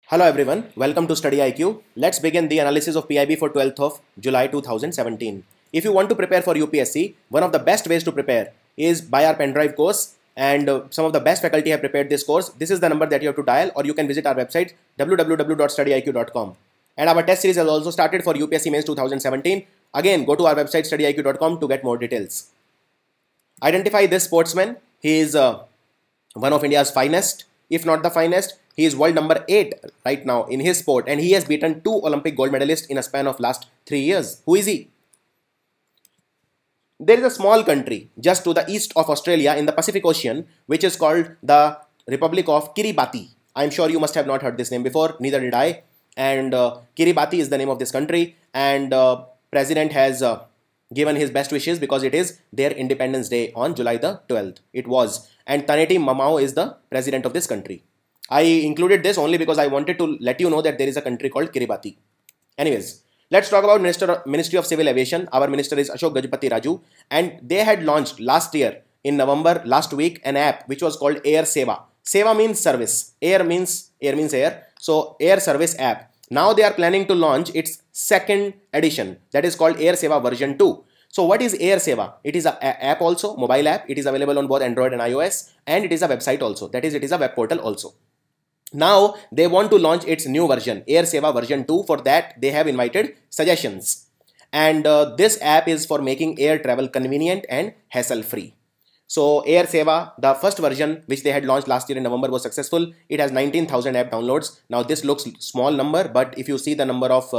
Hello everyone, welcome to StudyIQ. Let's begin the analysis of PIB for 12th of July 2017. If you want to prepare for UPSC, one of the best ways to prepare is buy our pendrive course, and some of the best faculty have prepared this course. This is the number that you have to dial, or you can visit our website www.studyiq.com. And our test series has also started for UPSC Mains 2017. Again, go to our website studyiq.com to get more details. Identify this sportsman. He is one of India's finest, if not the finest. He is world number 8 right now in his sport, and he has beaten 2 Olympic gold medalists in a span of last 3 years. Who is he? There is a small country just to the east of Australia in the Pacific Ocean, which is called the Republic of Kiribati. I am sure you must have not heard this name before, neither did I. And Kiribati is the name of this country, and President has given his best wishes because it is their Independence Day on July the 12th. It was. And Taneti Mamao is the president of this country. I included this only because I wanted to let you know that there is a country called Kiribati. Anyways, let's talk about Ministry of Civil Aviation. Our minister is Ashok Gajapati Raju, and they had launched last year in November, last week, an app which was called Air Seva. Seva means service. Air means air. So Air Service app. Now they are planning to launch its second edition, that is called Air Seva version 2. So what is Air Seva? It is an app also, mobile app. It is available on both Android and iOS, and it is a website also. That is, it is a web portal also. Now they want to launch its new version, Air Seva version 2. For that, they have invited suggestions. And this app is for making air travel convenient and hassle-free. So Air Seva, the first version which they had launched last year in November, was successful. It has 19,000 app downloads. Now this looks small number, but if you see the number of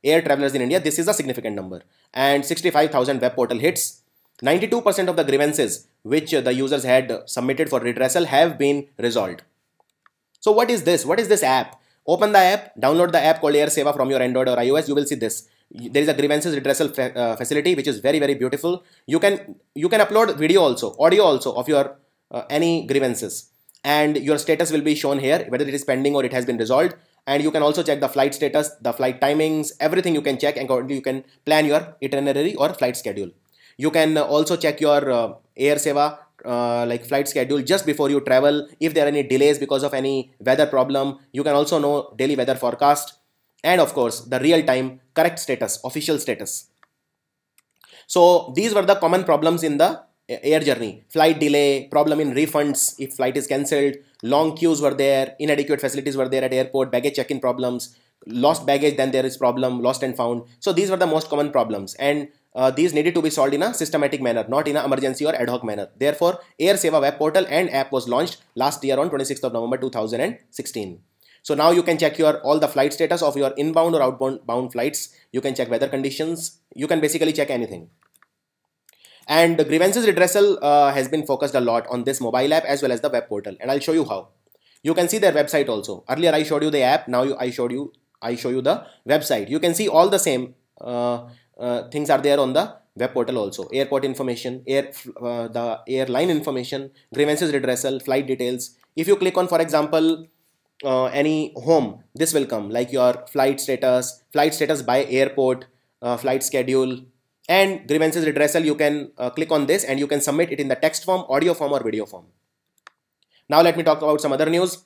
air travelers in India, this is a significant number. And 65,000 web portal hits. 92% of the grievances which the users had submitted for redressal have been resolved. So what is this? What is this app? Open the app, download the app called Air Seva from your Android or iOS. You will see this. There is a grievances redressal facility which is very, very beautiful. You can upload video also, audio also of your any grievances, and your status will be shown here, whether it is pending or it has been resolved. And you can also check the flight status, the flight timings, everything you can check, and you can plan your itinerary or flight schedule. You can also check your Air Seva like flight schedule just before you travel. If there are any delays because of any weather problem, you can also know daily weather forecast, and of course the real-time correct status, official status. So these were the common problems in the air journey: flight delay, problem in refunds if flight is cancelled, long queues were there, inadequate facilities were there at airport, baggage check-in problems, lost baggage, then there is problem, lost and found. So these were the most common problems, and these needed to be solved in a systematic manner, not in an emergency or ad hoc manner. Therefore, Air Seva web portal and app was launched last year on 26th of November 2016. So now you can check all the flight status of your inbound or outbound flights. You can check weather conditions. You can basically check anything. And the grievances redressal has been focused a lot on this mobile app as well as the web portal, and I'll show you how. You can see their website also. Earlier I showed you the app. Now I show you the website. You can see all the same things are there on the web portal also. Airport information, the airline information, grievances redressal, flight details. If you click on, for example, any home, this will come like your flight status by airport, flight schedule, and grievances redressal. You can click on this and you can submit it in the text form, audio form, or video form. Now let me talk about some other news.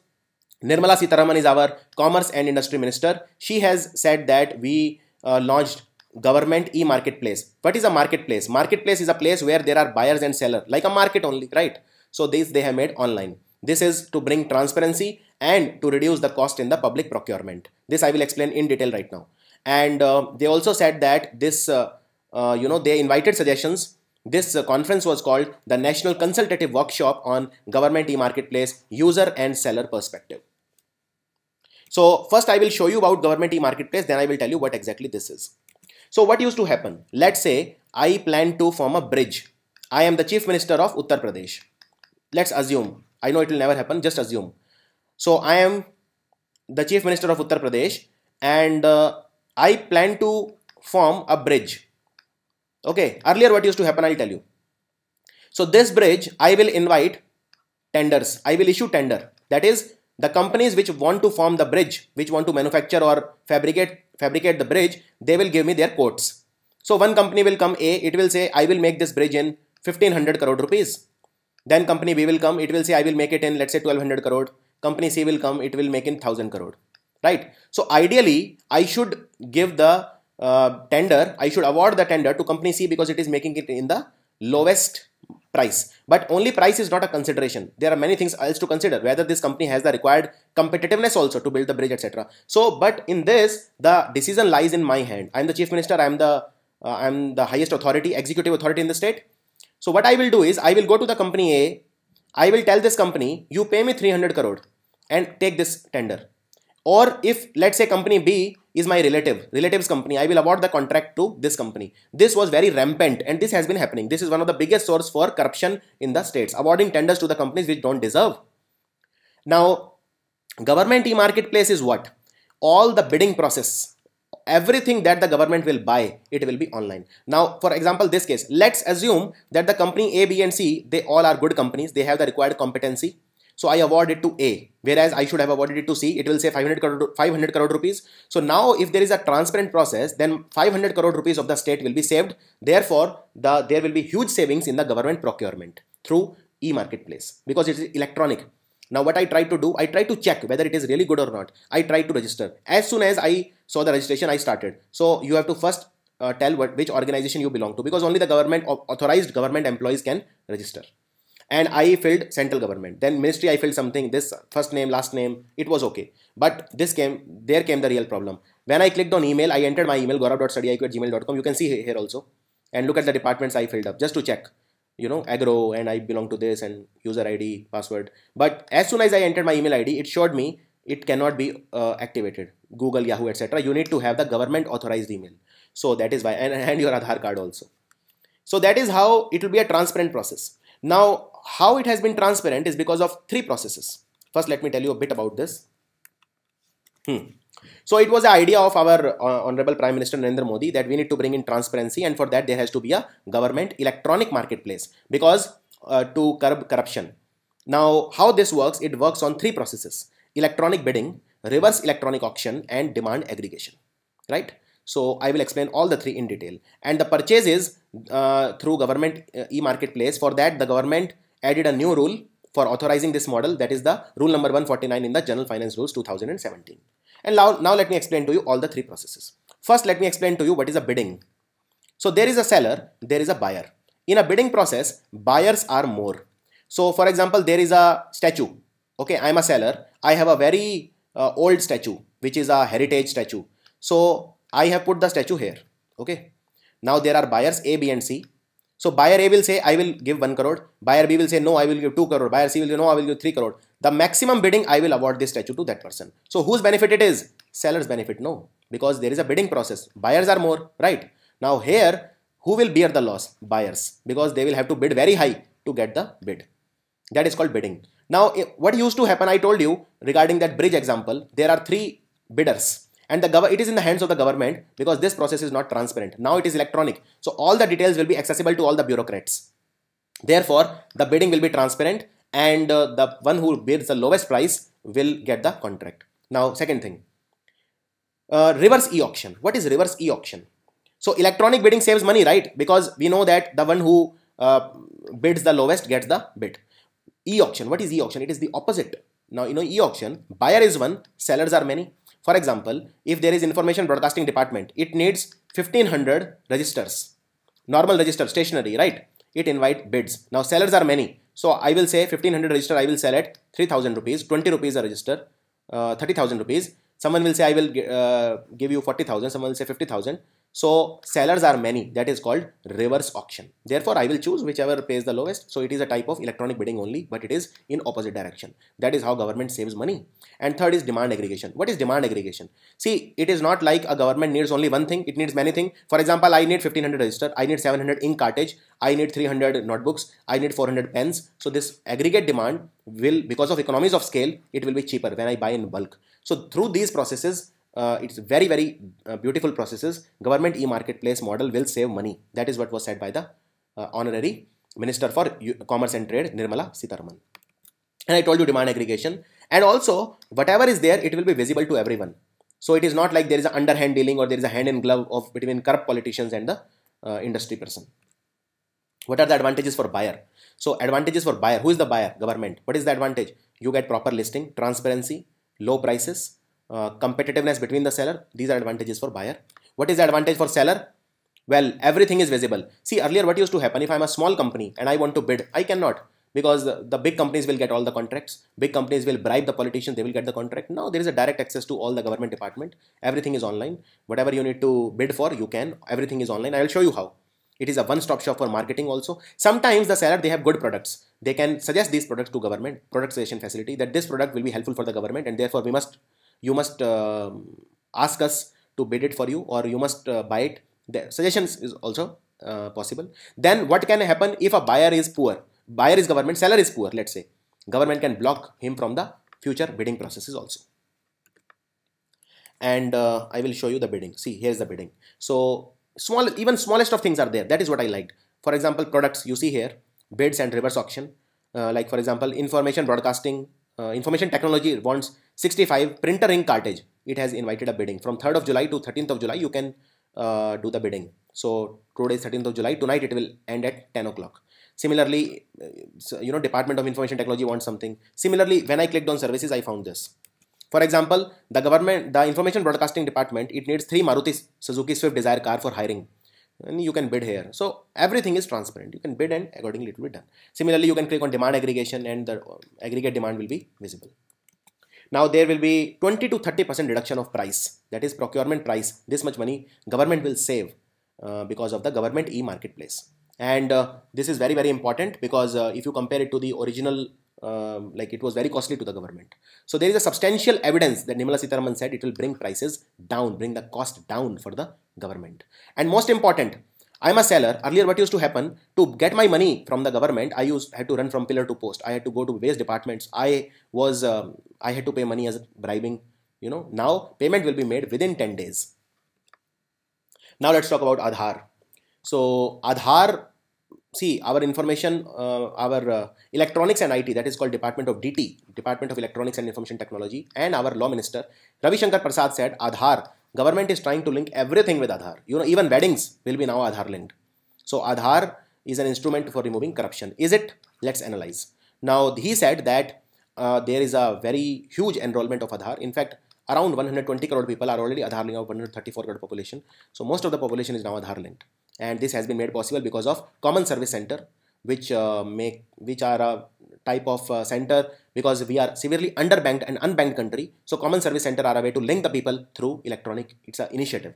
Nirmala Sitharaman is our Commerce and Industry Minister. She has said that we launched government e-marketplace. What is a marketplace? Marketplace is a place where there are buyers and sellers, like a market only, right? So this they have made online. This is to bring transparency and to reduce the cost in the public procurement. This I will explain in detail right now. And they also said that this, they invited suggestions. This conference was called the National Consultative Workshop on Government e-marketplace User and Seller Perspective. So first I will show you about government e-marketplace, then I will tell you what exactly this is. So what used to happen? Let's say I plan to form a bridge. I am the Chief Minister of Uttar Pradesh. Let's assume. I know it will never happen, just assume. So I am the Chief Minister of Uttar Pradesh, and I plan to form a bridge. Okay, earlier what used to happen, I'll tell you. So this bridge, I will invite tenders. I will issue tender. That is, the companies which want to form the bridge, which want to manufacture or fabricate the bridge, they will give me their quotes. So one company will come, A, it will say, I will make this bridge in 1500 crore rupees. Then company B will come, it will say I will make it in, let's say, 1200 crore. Company C will come, it will make in 1000 crore. right? So ideally, I should give the tender, I should award the tender to company C because it is making it in the lowest price. But only price is not a consideration. There are many things else to consider, whether this company has the required competitiveness also to build the bridge, etc. So, but in this, the decision lies in my hand. I am the chief minister. I am the highest authority, executive authority in the state. So what I will do is I will go to the company A. I will tell this company, you pay me 300 crore and take this tender. Or if, let's say, company B is my relative's company, I will award the contract to this company. This was very rampant and this has been happening. This is one of the biggest source for corruption in the states, awarding tenders to the companies which don't deserve. Now, government e-marketplace is what? All the bidding process, everything that the government will buy, it will be online. Now, for example, this case, let's assume that the company A, B and C, they all are good companies. They have the required competency. So I award it to A, whereas I should have awarded it to C. It will say 500 crore rupees. So now if there is a transparent process, then 500 crore rupees of the state will be saved. Therefore, there will be huge savings in the government procurement through e-marketplace because it is electronic. Now what I try to do, I try to check whether it is really good or not. I try to register. As soon as I saw the registration, I started. So you have to first tell which organization you belong to, because only the government authorized government employees can register. And I filled central government. Then ministry, I filled something, this first name, last name, it was okay. But there came the real problem. When I clicked on email, I entered my email, gaurav.studyiq@gmail.com. You can see here also. And look at the departments I filled up just to check, you know, agro, and I belong to this, and user ID, password. But as soon as I entered my email ID, it showed me it cannot be activated. Google, Yahoo, etc. You need to have the government authorized email. So that is why, and your Aadhaar card also. So that is how it will be a transparent process. Now, how it has been transparent is because of three processes. First, let me tell you a bit about this. So it was the idea of our Honorable Prime Minister Narendra Modi that we need to bring in transparency, and for that there has to be a government electronic marketplace because to curb corruption. Now, how this works? It works on three processes: electronic bidding, reverse electronic auction, and demand aggregation, right? So I will explain all the three in detail. And the purchases through government e-marketplace, for that the government added a new rule for authorizing this model, that is the rule number 149 in the General Finance Rules 2017. And now let me explain to you all the three processes. First, let me explain to you what is a bidding. So there is a seller, there is a buyer. In a bidding process, buyers are more. So for example, there is a statue. Okay, I am a seller. I have a very old statue, which is a heritage statue. So I have put the statue here. Okay. Now there are buyers A, B and C. So buyer A will say, I will give 1 crore. Buyer B will say, no, I will give 2 crore. Buyer C will say, no, I will give 3 crore. The maximum bidding, I will award this statue to that person. So whose benefit it is? Seller's benefit? No, because there is a bidding process. Buyers are more, right? Now here, who will bear the loss? Buyers, because they will have to bid very high to get the bid. That is called bidding. Now, what used to happen, I told you regarding that bridge example, there are 3 bidders. And it is in the hands of the government because this process is not transparent. Now it is electronic. So all the details will be accessible to all the bureaucrats. Therefore, the bidding will be transparent, and the one who bids the lowest price will get the contract. Now, second thing, reverse e-auction. What is reverse e-auction? So electronic bidding saves money, right? Because we know that the one who bids the lowest gets the bid. E-auction. What is e-auction? It is the opposite. Now, you know, e-auction, buyer is one, sellers are many. For example, if there is information broadcasting department, it needs 1500 registers, normal register, stationary, right? It invite bids. Now sellers are many. So I will say 1500 register, I will sell at 3000 rupees, 20 rupees a register, 30,000 rupees. Someone will say, I will give you 40,000. Someone will say 50,000. So sellers are many. That is called reverse auction. Therefore, I will choose whichever pays the lowest. So it is a type of electronic bidding only, but it is in opposite direction. That is how government saves money. And third is demand aggregation. What is demand aggregation? See, it is not like a government needs only one thing. It needs many things. For example, I need 1500 register. I need 700 ink cartridge. I need 300 notebooks. I need 400 pens. So this aggregate demand will, because of economies of scale, it will be cheaper when I buy in bulk. So through these processes, it's very, very beautiful processes. Government e-marketplace model will save money. That is what was said by the Honorary Minister for Commerce and Trade, Nirmala Sitharaman. And I told you demand aggregation. And also, whatever is there, it will be visible to everyone. So it is not like there is an underhand dealing or there is a hand in glove between corrupt politicians and the industry person. What are the advantages for buyer? So advantages for buyer. Who is the buyer? Government. What is the advantage? You get proper listing, transparency, low prices, competitiveness between the seller. These are advantages for buyer. What is the advantage for seller? Well, everything is visible. See, earlier what used to happen, if I'm a small company and I want to bid, I cannot, because the big companies will get all the contracts. Big companies will bribe the politicians, they will get the contract. Now there is a direct access to all the government department. Everything is online. Whatever you need to bid for, you can. Everything is online. I will show you how. It is a one-stop shop for marketing also. Sometimes the seller, they have good products. They can suggest these products to government, product suggestion facility, that this product will be helpful for the government, and therefore you must ask us to bid it for you, or you must buy it. The suggestions is also possible. Then what can happen if a buyer is poor? Buyer is government, seller is poor, let's say. Government can block him from the future bidding processes also. And I will show you the bidding. See, here's the bidding. So even smallest of things are there. That is what I liked. For example, products, you see here, bids and reverse auction. Like for example, information broadcasting, information technology wants 65 printer ink cartridge. It has invited a bidding. From 3rd of July to 13th of July, you can do the bidding. So today is 13th of July. Tonight it will end at 10 o'clock. Similarly, Department of Information Technology wants something. Similarly, when I clicked on services, I found this. For example, the Information Broadcasting Department, it needs 3 Maruti Suzuki Swift Desire car for hiring. And you can bid here. So everything is transparent. You can bid and accordingly it will be done. Similarly, you can click on demand aggregation and the aggregate demand will be visible. Now there will be 20 to 30% reduction of price. That is procurement price. This much money government will save because of the government e-marketplace. And this is very, very important, because if you compare it to the original, it was very costly to the government. So there is a substantial evidence that Nirmala Sitharaman said it will bring prices down, bring the cost down for the government. And most important, I'm a seller. Earlier what used to happen, to get my money from the government, I had to run from pillar to post. I had to go to various departments. I had to pay money as bribing. Now payment will be made within 10 days. Now let's talk about Aadhaar. So Aadhaar, see, our information, our electronics and IT, that is called Department of DT, Department of Electronics and Information Technology, and our law minister Ravi Shankar Prasad said Aadhaar, government is trying to link everything with Aadhaar. Even weddings will be now Aadhaar linked. So Aadhaar is an instrument for removing corruption. Is it? Let's analyze. Now he said that there is a very huge enrollment of Aadhaar. In fact, around 120 crore people are already Aadhaar linked, of 134 crore population. So most of the population is now Aadhaar linked. And this has been made possible because of Common Service Center, which are a type of center, because we are severely underbanked and unbanked country. So Common Service Center are a way to link the people through electronic. It's an initiative.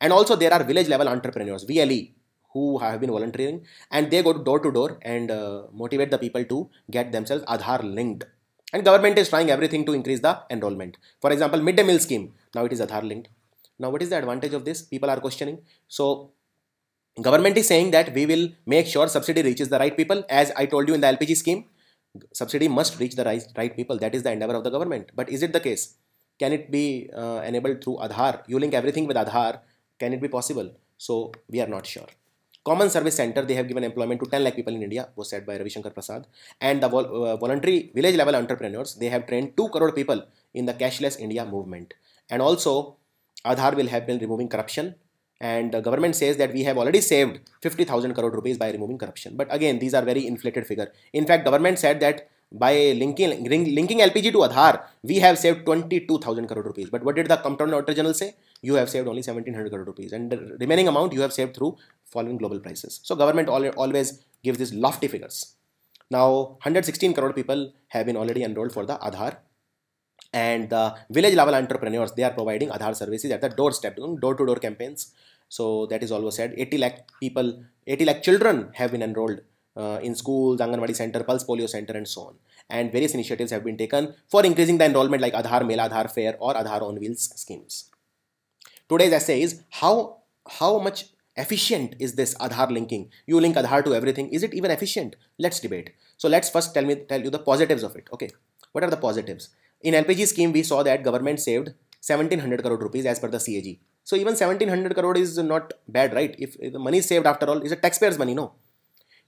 And also there are village level entrepreneurs, VLE, who have been volunteering, and they go door to door and motivate the people to get themselves Aadhaar linked. And government is trying everything to increase the enrollment. For example, midday meal scheme, now it is Aadhaar linked. Now what is the advantage of this? People are questioning. So government is saying that we will make sure subsidy reaches the right people. As I told you in the LPG scheme, subsidy must reach the right people. That is the endeavor of the government. But is it the case? Can it be enabled through Aadhaar? You link everything with Aadhaar. Can it be possible? So we are not sure. Common Service Center, they have given employment to 10 lakh people in India, was said by Ravi Shankar Prasad. And the voluntary village level entrepreneurs, they have trained 2 crore people in the cashless India movement. And also Aadhaar will help in removing corruption. And the government says that we have already saved 50,000 crore rupees by removing corruption. But again, these are very inflated figure. In fact, government said that by linking LPG to Aadhaar, we have saved 22,000 crore rupees. But what did the Comptroller Auditor General say? You have saved only 1,700 crore rupees. And the remaining amount you have saved through falling global prices. So government always gives these lofty figures. Now, 116 crore people have been already enrolled for the Aadhaar. And the village level entrepreneurs, they are providing Aadhaar services at the doorstep, door-to-door campaigns. So that is always said. 80 lakh people, 80 lakh children have been enrolled in schools, Anganwadi Center, Pulse Polio Center, and so on. And various initiatives have been taken for increasing the enrollment, like Aadhaar Mela, Aadhaar Fair, or Aadhaar on Wheels schemes. Today's essay is how much efficient is this Aadhaar linking? You link Aadhaar to everything. Is it even efficient? Let's debate. So let's first tell you the positives of it. Okay, what are the positives? In LPG scheme, we saw that government saved 1,700 crore rupees as per the CAG. So even 1,700 crore is not bad, right? If the money is saved, after all, is a taxpayer's money, no?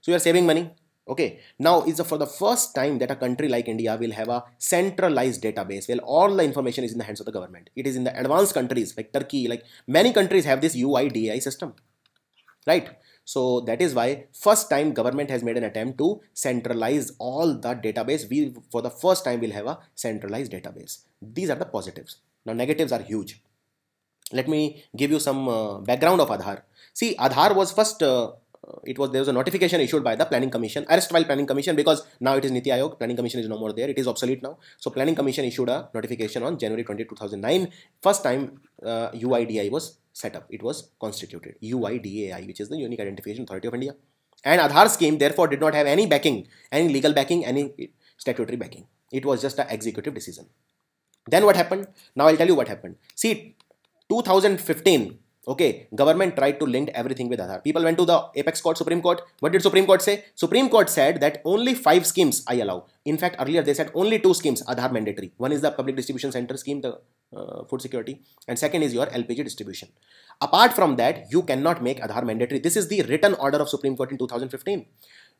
So you are saving money. Okay. Now it's for the first time that a country like India will have a centralized database where all the information is in the hands of the government. It is in the advanced countries like Turkey, like many countries have this UIDAI system, right? So that is why first time government has made an attempt to centralize all the database. We for the first time will have a centralized database. These are the positives. Now negatives are huge. Let me give you some background of Aadhaar. See, Aadhaar was first, there was a notification issued by the Planning Commission, erstwhile Planning Commission, because now it is Niti Aayog. Planning Commission is no more there, it is obsolete now. So Planning Commission issued a notification on January 20, 2009. First time UIDAI was set up, it was constituted, UIDAI, which is the Unique Identification Authority of India. And Aadhaar scheme therefore did not have any backing, any legal backing, any statutory backing. It was just an executive decision. Then what happened? Now I'll tell you what happened. See, 2015, okay, government tried to link everything with Aadhaar. People went to the apex court, Supreme Court. What did Supreme Court say? Supreme Court said that only 5 schemes I allow. In fact, earlier they said only 2 schemes Aadhaar mandatory. One is the public distribution center scheme, the food security, and second is your LPG distribution. Apart from that, you cannot make Aadhaar mandatory. This is the written order of Supreme Court in 2015.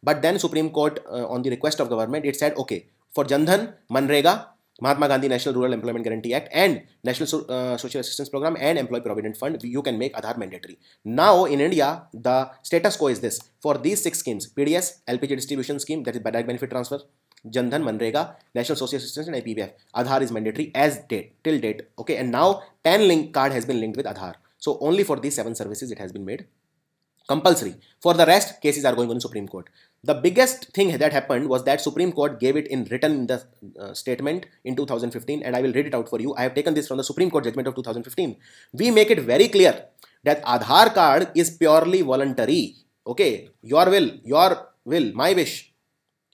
But then Supreme Court, on the request of government, it said, okay, for Jan Dhan, Manrega, Mahatma Gandhi National Rural Employment Guarantee Act, and National Social Assistance Program, and Employee Provident Fund, you can make Aadhaar mandatory. Now in India, the status quo is this. For these 6 schemes, PDS, LPG distribution scheme, that is direct benefit transfer, Jan Dhan, Manrega, National Social Assistance, and IPBF, Aadhaar is mandatory as date, till date. Okay, and now PAN link card has been linked with Aadhaar. So only for these 7 services it has been made compulsory. For the rest, cases are going on Supreme Court. The biggest thing that happened was that Supreme Court gave it in written in the statement in 2015, and I will read it out for you. I have taken this from the Supreme Court judgment of 2015. We make it very clear that Aadhaar card is purely voluntary. Okay, your will, my wish,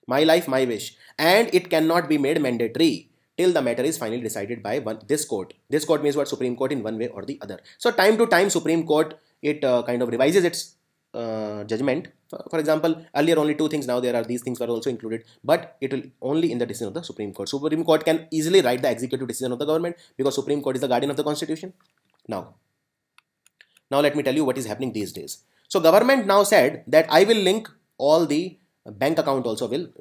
my life, my wish, and it cannot be made mandatory till the matter is finally decided by this court. This court means what? Supreme Court, in one way or the other. So time to time Supreme Court, it kind of revises its judgment. For example, earlier only 2 things, now there are these things were also included, but it will only in the decision of the Supreme Court. Supreme Court can easily write the executive decision of the government because Supreme Court is the guardian of the constitution. Now let me tell you what is happening these days. So government now said that I will link all the bank account also with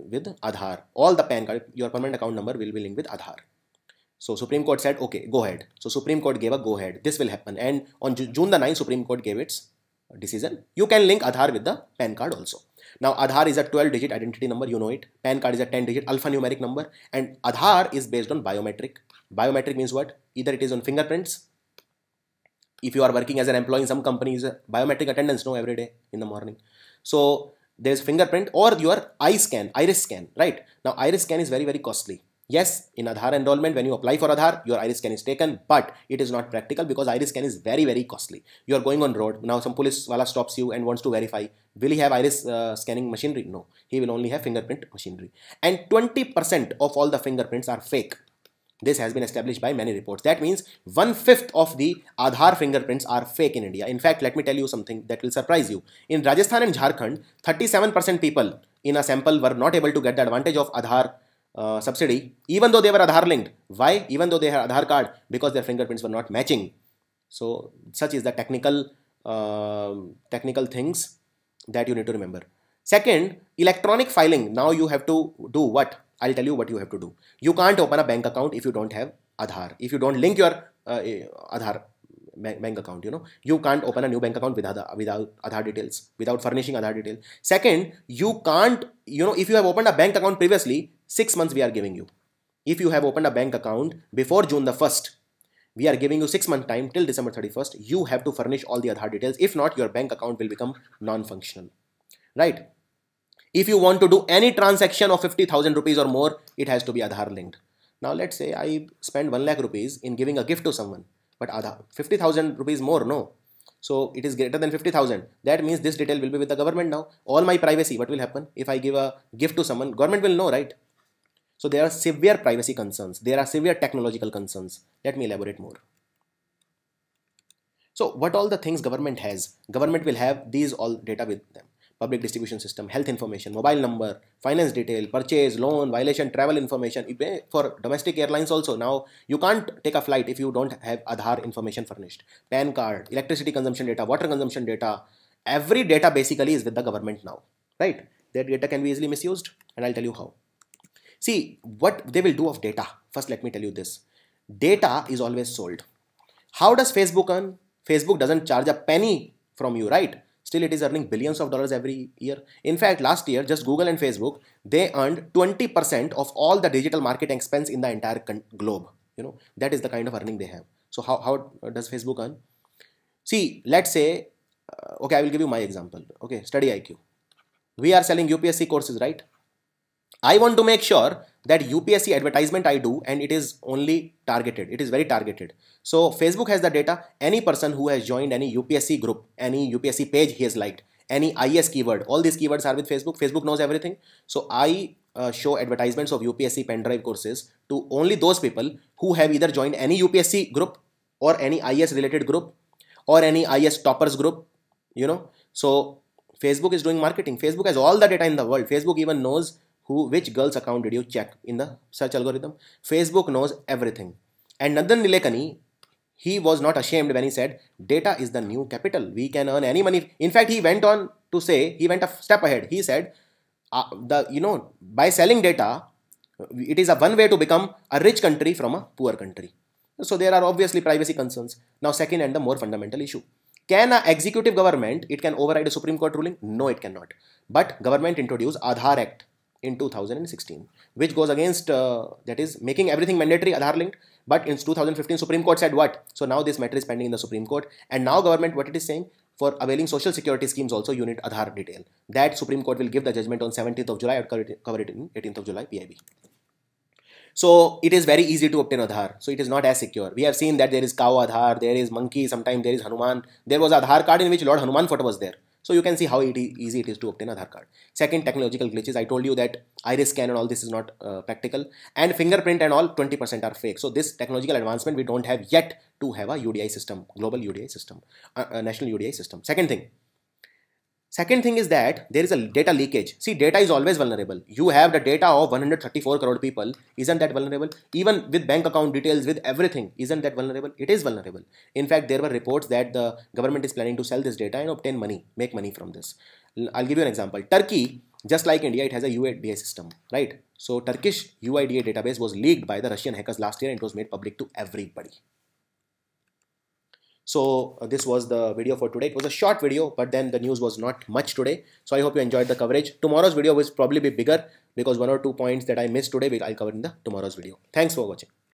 Aadhaar. All the PAN card, your permanent account number will be linked with Aadhaar. So Supreme Court said, okay, go ahead. So Supreme Court gave a go ahead. This will happen. And on June the 9th, Supreme Court gave its decision. You can link Aadhaar with the PAN card also. Now Aadhaar is a 12-digit identity number, you know it. PAN card is a 10-digit alphanumeric number, and Aadhaar is based on biometric. Biometric means what? Either it is on fingerprints. If you are working as an employee in some companies, biometric attendance, no, every day in the morning. So there's fingerprint or your iris scan, right? Now iris scan is very, very costly. Yes, in Aadhaar enrollment, when you apply for Aadhaar, your iris scan is taken, but it is not practical because iris scan is very, very costly. You are going on road. Now some police wala stops you and wants to verify. Will he have iris scanning machinery? No, he will only have fingerprint machinery. And 20% of all the fingerprints are fake. This has been established by many reports. That means 1/5 of the Aadhaar fingerprints are fake in India. In fact, let me tell you something that will surprise you. In Rajasthan and Jharkhand, 37% people in a sample were not able to get the advantage of Aadhaar subsidy, even though they were Aadhaar linked. Why? Even though they had Aadhaar card, because their fingerprints were not matching. So such is the technical things that you need to remember. Second, electronic filing. Now you have to do what? I'll tell you what you have to do. You can't open a bank account if you don't have Aadhaar. If you don't link your Aadhaar bank account, you can't open a new bank account without Aadhaar details, without furnishing Aadhaar details. Second, you can't, if you have opened a bank account previously, 6 months we are giving you. If you have opened a bank account before June the 1st, we are giving you 6 month time till December 31st. You have to furnish all the Aadhaar details. If not, your bank account will become non-functional, right? If you want to do any transaction of 50,000 rupees or more, it has to be Aadhaar linked. Now let's say I spend 1 lakh rupees in giving a gift to someone, but Aadhaar 50,000 rupees more, no. So it is greater than 50,000. That means this detail will be with the government now. All my privacy, what will happen? If I give a gift to someone, government will know, right? So there are severe privacy concerns. There are severe technological concerns. Let me elaborate more. So what all the things government has? Government will have these all data with them. Public distribution system, health information, mobile number, finance detail, purchase, loan, violation, travel information. For domestic airlines also, now you can't take a flight if you don't have Aadhaar information furnished. PAN card, electricity consumption data, water consumption data, every data basically is with the government now, right? That data can be easily misused, and I'll tell you how. See, what they will do of data. First, let me tell you this. Data is always sold. How does Facebook earn? Facebook doesn't charge a penny from you, right? Still, it is earning billions of dollars every year. In fact, last year, just Google and Facebook, they earned 20% of all the digital marketing expense in the entire globe. That is the kind of earning they have. So how does Facebook earn? See, let's say, okay, I will give you my example. Okay, StudyIQ. We are selling UPSC courses, right? I want to make sure that UPSC advertisement I do, and it is only targeted. It is very targeted. So Facebook has the data. Any person who has joined any UPSC group, any UPSC page he has liked, any IAS keyword, all these keywords are with Facebook. Facebook knows everything. So I show advertisements of UPSC pen drive courses to only those people who have either joined any UPSC group or any IAS related group or any IAS toppers group, So Facebook is doing marketing. Facebook has all the data in the world. Facebook even knows which girl's account did you check in the search algorithm. Facebook knows everything. And Nandan Nilekani, he was not ashamed when he said, data is the new capital. We can earn any money. In fact, he went on to say, he went a step ahead. He said, by selling data, it is a one way to become a rich country from a poor country. So there are obviously privacy concerns. Now, second and the more fundamental issue. Can an executive government, it can override a Supreme Court ruling? No, it cannot. But government introduced Aadhaar Act in 2016, which goes against, that is making everything mandatory Aadhaar linked. But in 2015, Supreme Court said what? So now this matter is pending in the Supreme Court. And now government, what it is saying, for availing social security schemes also, you need Aadhaar detail. That Supreme Court will give the judgment on 17th of July. I would cover it in 18th of July, PIB. So it is very easy to obtain Aadhaar. So it is not as secure. We have seen that there is cow Aadhaar, there is monkey, sometimes there is Hanuman. There was Aadhaar card in which Lord Hanuman photo was there. So you can see how easy it is to obtain Aadhaar card. Second, technological glitches. I told you that iris scan and all this is not practical. And fingerprint and all 20% are fake. So this technological advancement we don't have yet to have a UDI system, global UDI system, national UDI system. Second thing is that there is a data leakage. See, data is always vulnerable. You have the data of 134 crore people. Isn't that vulnerable? Even with bank account details, with everything, isn't that vulnerable? It is vulnerable. In fact, there were reports that the government is planning to sell this data and obtain money, make money from this. I'll give you an example. Turkey, just like India, it has a UIDAI system, right? So Turkish UIDAI database was leaked by the Russian hackers last year and it was made public to everybody. So this was the video for today. It was a short video, but then the news was not much today. So I hope you enjoyed the coverage. Tomorrow's video will probably be bigger because 1 or 2 points that I missed today, I'll cover in the tomorrow's video. Thanks for watching.